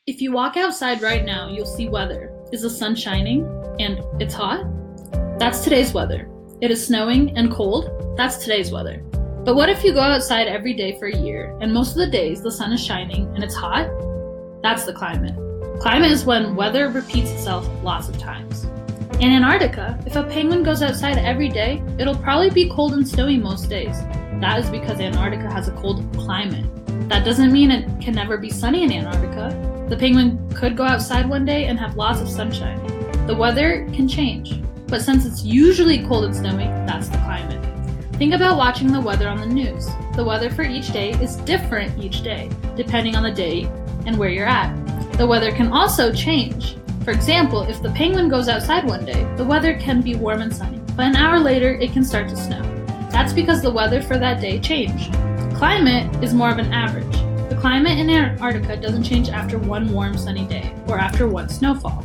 If you walk outside right now, you'll see weather. Is the sun shining and it's hot? That's today's weather. It is snowing and cold. That's today's weather. But what if you go outside every day for a year and most of the days the sun is shining and it's hot? That's the climate. Climate is when weather repeats itself lots of times. In Antarctica, if a penguin goes outside every day, it'll probably be cold and snowy most days. That is because Antarctica has a cold climate. That doesn't mean it can never be sunny in Antarctica. The penguin could go outside one day and have lots of sunshine. The weather can change, but since it's usually cold and snowy, that's the climate. Think about watching the weather on the news. The weather for each day is different each day, depending on the day and where you're at. The weather can also change. For example, if the penguin goes outside one day, the weather can be warm and sunny, but an hour later it can start to snow. That's because the weather for that day changed. Climate is more of an average. The climate in Antarctica doesn't change after one warm sunny day or after one snowfall.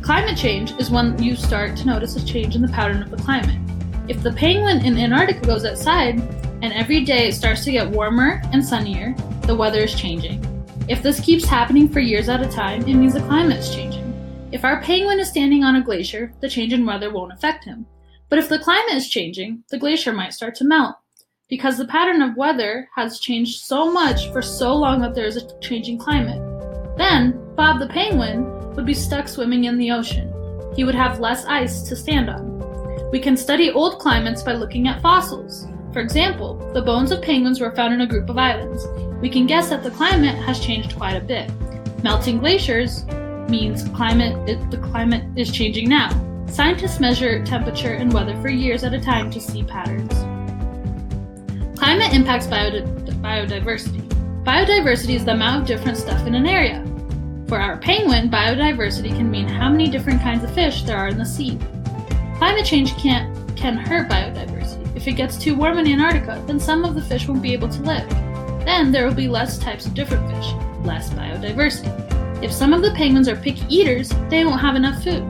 Climate change is when you start to notice a change in the pattern of the climate. If the penguin in Antarctica goes outside and every day it starts to get warmer and sunnier, the weather is changing. If this keeps happening for years at a time, it means the climate is changing. If our penguin is standing on a glacier, the change in weather won't affect him. But if the climate is changing, the glacier might start to melt. Because the pattern of weather has changed so much for so long that there is a changing climate. Then, Bob the penguin would be stuck swimming in the ocean. He would have less ice to stand on. We can study old climates by looking at fossils. For example, the bones of penguins were found in a group of islands. We can guess that the climate has changed quite a bit. Melting glaciers means the climate is changing now. Scientists measure temperature and weather for years at a time to see patterns. Climate impacts biodiversity. Biodiversity is the amount of different stuff in an area. For our penguin, biodiversity can mean how many different kinds of fish there are in the sea. Climate change can hurt biodiversity. If it gets too warm in Antarctica, then some of the fish won't be able to live. Then there will be less types of different fish, less biodiversity. If some of the penguins are picky eaters, they won't have enough food.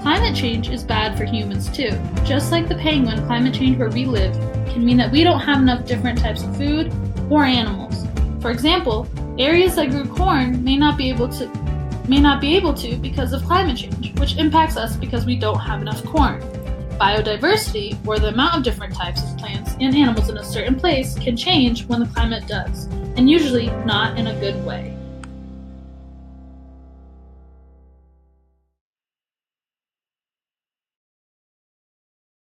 Climate change is bad for humans too. Just like the penguin, climate change where we live can mean that we don't have enough different types of food or animals. For example, areas that grew corn may not be able to because of climate change, which impacts us because we don't have enough corn. Biodiversity, or the amount of different types of plants and animals in a certain place, can change when the climate does, and usually not in a good way.